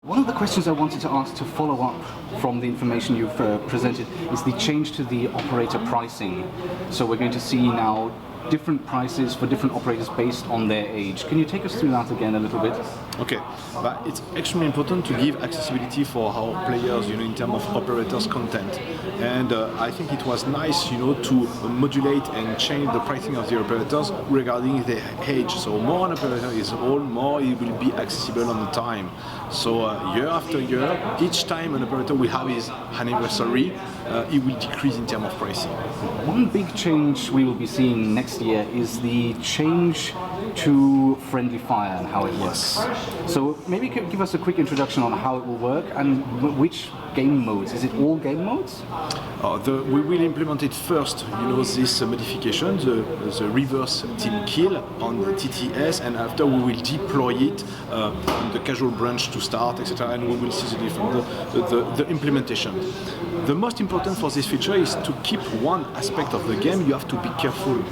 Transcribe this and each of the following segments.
One of the questions I wanted to ask to follow up from the information you've presented is the change to the operator pricing. So we're going to see now different prices for different operators based on their age. Can you take us through that again a little bit? Okay, but it's extremely important to give accessibility for our players, in terms of operators' content. And I think it was nice, to modulate and change the pricing of the operators regarding their age. So more an operator is old, more it will be accessible on the time. So year after year, each time an operator will have his anniversary, it will decrease in terms of pricing. One big change we will be seeing next year is the change to friendly fire and how it works. So maybe you could give us a quick introduction on how it will work and which game modes. Is it all game modes? We will implement it first, this modification, the reverse team kill on the TTS, and after we will deploy it on the casual branch to start, etc. And we will see the implementation. The most important for this feature is to keep one aspect of the game. You have to be careful.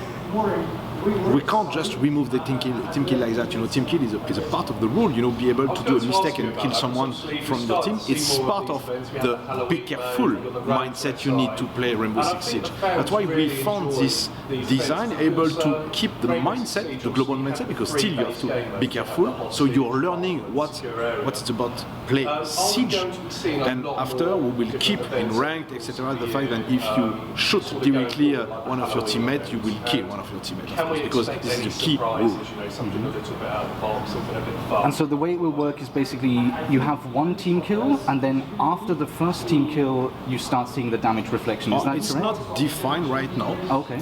We can't just remove the team kill like that. Team kill is a part of the rule. Be able to do a mistake and kill someone from your team. It's part of the be careful mindset you need to play Rainbow Six Siege. That's why we found this design able to keep the mindset, the global mindset, because still you have to be careful. So you're learning what it's about play Siege, and after we will keep in ranked, etc. the fact that if you shoot directly one of your teammates, you will kill one of your teammates. Because this is a key rule. And so the way it will work is basically you have one team kill, and then after the first team kill, you start seeing the damage reflection. Is that correct? It's not defined right now. Okay.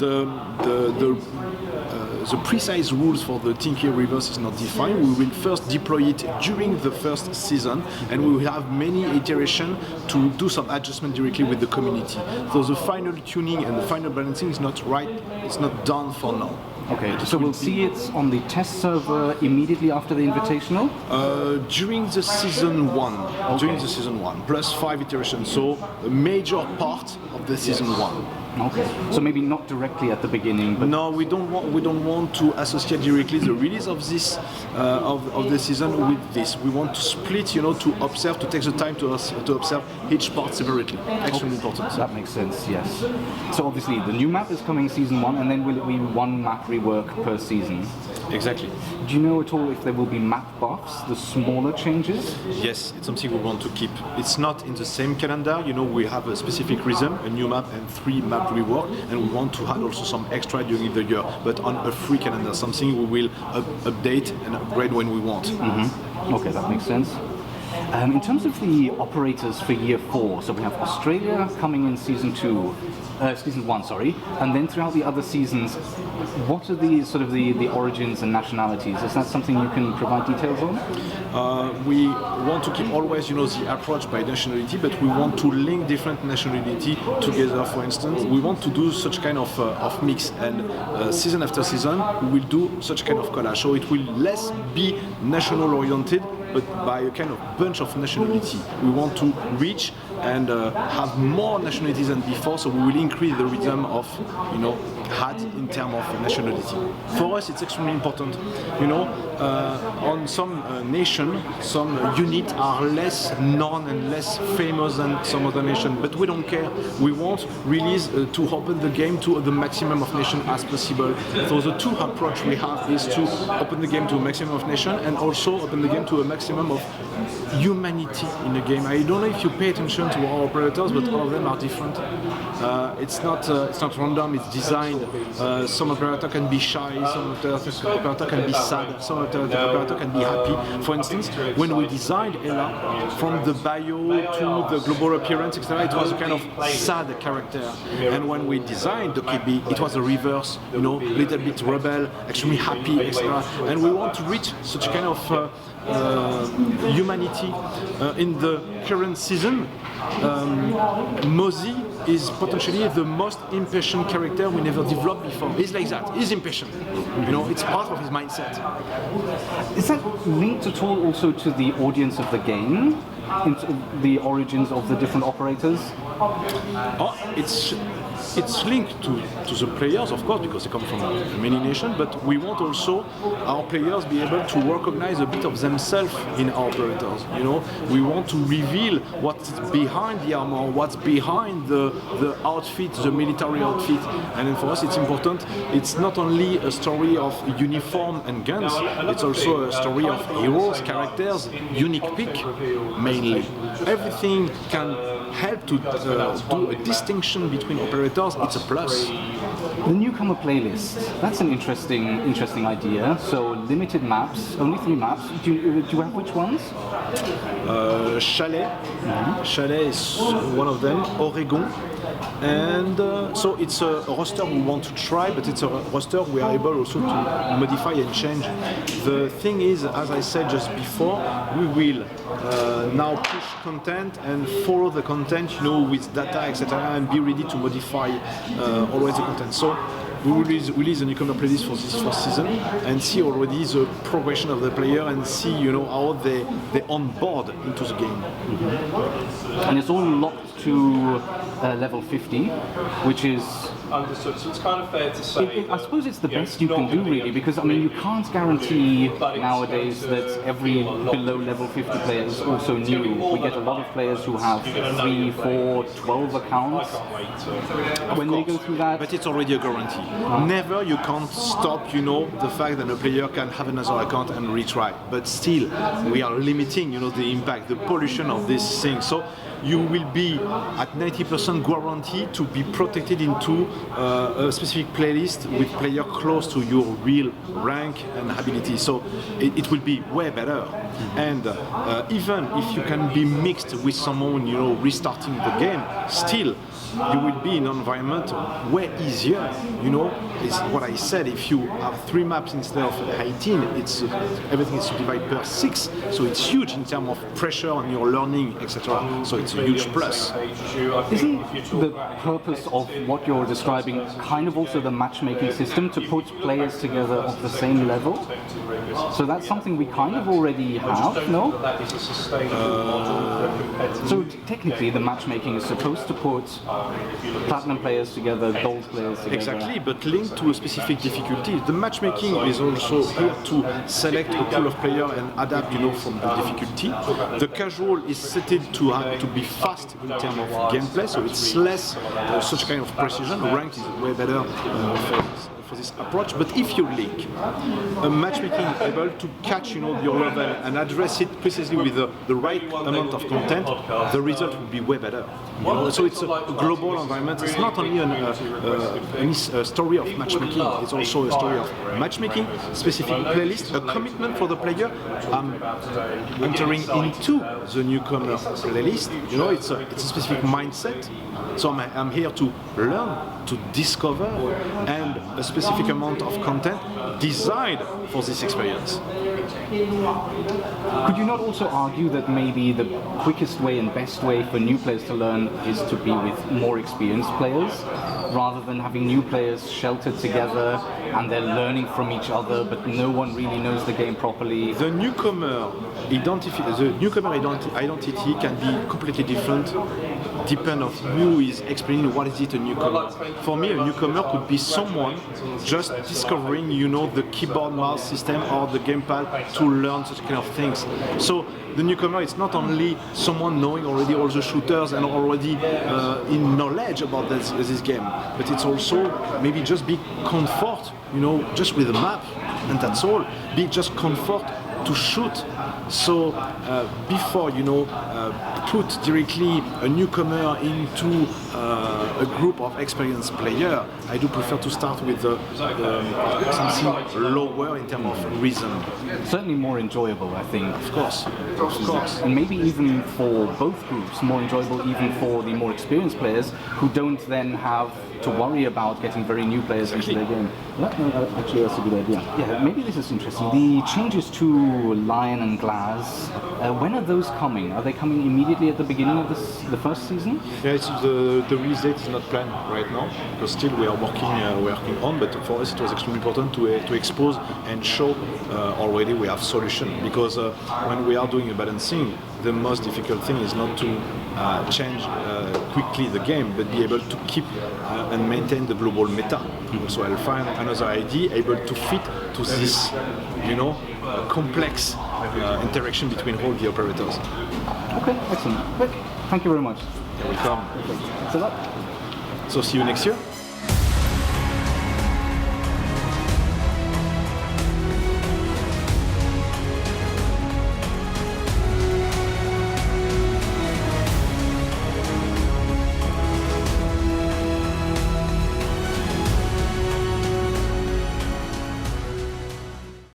The precise rules for the team kill reverse is not defined. We will first deploy it during the first season, and we will have many iterations to do some adjustment directly with the community. So the final tuning and the final balancing is not right. It's not done for now. Okay, so we'll see it on the test server immediately after the Invitational? During the season 1. Okay. During the season 1, plus 5 iterations. So a major part of the season 1. Okay, so maybe not directly at the beginning, but no, we don't want to associate directly the release of this of the season with this. We want to split, to observe, to take the time to observe each part separately. Extremely important. That makes sense. Yes. So obviously the new map is coming season 1, and then will it be one map rework per season? Exactly. Do you know at all if there will be map buffs, the smaller changes? Yes, it's something we want to keep. It's not in the same calendar. We have a specific rhythm, a new map and 3 map rework, and we want to add also some extra during the year, but on a free calendar, something we will update and upgrade when we want. Mm-hmm. Okay, that makes sense. In terms of the operators for year 4, so we have Australia coming in season 1, and then throughout the other seasons, what are the sort of the origins and nationalities? Is that something you can provide details on? We want to keep always, the approach by nationality, but we want to link different nationality together. For instance, we want to do such kind of mix, and season after season, we will do such kind of collage. So it will less be national oriented, but by a kind of bunch of nationality. We want to reach and have more nationalities than before, so we will increase the rhythm of, had in terms of nationality. For us, it's extremely important. On some nation, some units are less known and less famous than some other nation, but we don't care. We want release to open the game to the maximum of nation as possible. So the two approach we have is to open the game to a maximum of nation and also open the game to a maximum of humanity in the game. I don't know if you pay attention to our operators, but all of them are different. It's not random. It's designed. Some operator can be shy. Some operator can be sad. Some operator can be happy. For instance, when we designed Ella, from the bio to the global appearance, etc., it was a kind of sad character. And when we designed the KB, it was a reverse. Little bit rebel, extremely happy, etc. And we want to reach such kind of humanity in the current season. Mozzie is potentially the most impatient character we never developed before. He's like that. He's impatient. It's part of his mindset. Is that linked at all also to the audience of the game? Into the origins of the different operators? It's it's linked to the players, of course, because they come from many nations, but we want also our players be able to recognize a bit of themselves in our operators. You know, we want to reveal what's behind the armor, what's behind the outfit, the military outfit. And then for us it's important, it's not only a story of uniform and guns, it's also a story of heroes, characters, unique pick mainly. Everything can help to do a distinction between operators, it's a plus. The newcomer playlist, that's an interesting idea. So limited maps, only 3 maps. Do you have which ones? Chalet. Chalet is one of them, Oregon. And so it's a roster we want to try, but it's a roster we are able also to modify and change. The thing is, as I said just before, we will now push content and follow the content, you know, with data, etc., and be ready to modify always the content. So we will release a newcomer playlist for this first season and see already the progression of the player and see, you know, how they onboard into the game. And it's all locked to level 50, which is understood. So it's kind of fair to say. I suppose it's the best you can do, really, because I mean you can't guarantee nowadays that every below level 50 player is also new. We get a lot of players who have 3, 4, 12 accounts. When they go through that, but it's already a guarantee. Never you can't stop, you know, the fact that a player can have another account and retry. But still, we are limiting, you know, the impact, the pollution of this thing. So you will be at 90% guaranteed to be protected into a specific playlist with player close to your real rank and ability. So it will be way better. And even if you can be mixed with someone, you know, restarting the game, still you will be in an environment way easier. You know, it's what I said. If you have 3 maps instead of 18, it's everything is divided per 6, so it's huge in terms of pressure on your learning, etc. So it's a huge plus. Isn't the purpose of what you're describing kind of also the matchmaking system to put players together of the same level? So that's something we kind of already have, no? So technically the matchmaking is supposed to put platinum players together, gold players together. Exactly, but linked to a specific difficulty. The matchmaking is also here to select a pool of players and adapt, you know, from the difficulty. The casual is set to be fast in terms of gameplay, so it's less such kind of precision. Ranked is way better for this approach. But if you link a matchmaking able to catch, you know, your level and address it precisely with the right amount of content, the result will be way better. You know? So it's a global environment. It's not only a story of matchmaking. It's also a story of matchmaking, specific playlist, a commitment for the player. I'm entering into the newcomer playlist. You know, it's a specific mindset. So I'm here to learn, to discover, and a specific amount of content designed for this experience. Could you not also argue that maybe the quickest way and best way for new players to learn is to be with more experienced players, rather than having new players sheltered together and they're learning from each other, but no one really knows the game properly? The newcomer identity can be completely different, depend on who is explaining what is it a newcomer. For me, a newcomer could be someone just discovering, you know, the keyboard mouse system or the gamepad to learn such kind of things. So the newcomer is not only someone knowing already all the shooters and already in knowledge about this game, but it's also maybe just be comfort, you know, just with a map, and that's all. Be just comfort to shoot. So before, you know, put directly a newcomer into a group of experienced players, I do prefer to start with something lower in terms of reason. Certainly more enjoyable, I think. Of course, of course. And maybe even for both groups, more enjoyable even for the more experienced players who don't then have to worry about getting very new players into their game. Actually, that's a good idea. Yeah, maybe this is interesting. The changes to Lyon and Glass. When are those coming? Are they coming immediately at the beginning of the first season? Yeah, the release date is not planned right now because still we are working on. But for us, it was extremely important to expose and show already we have solution because when we are doing a balancing, the most difficult thing is not to change quickly the game, but be able to keep and maintain the global meta. So I'll find another ID able to fit to this, complex interaction between all the operators. Okay, excellent. Great. Thank you very much. You're welcome. Thanks a lot. So see you next year.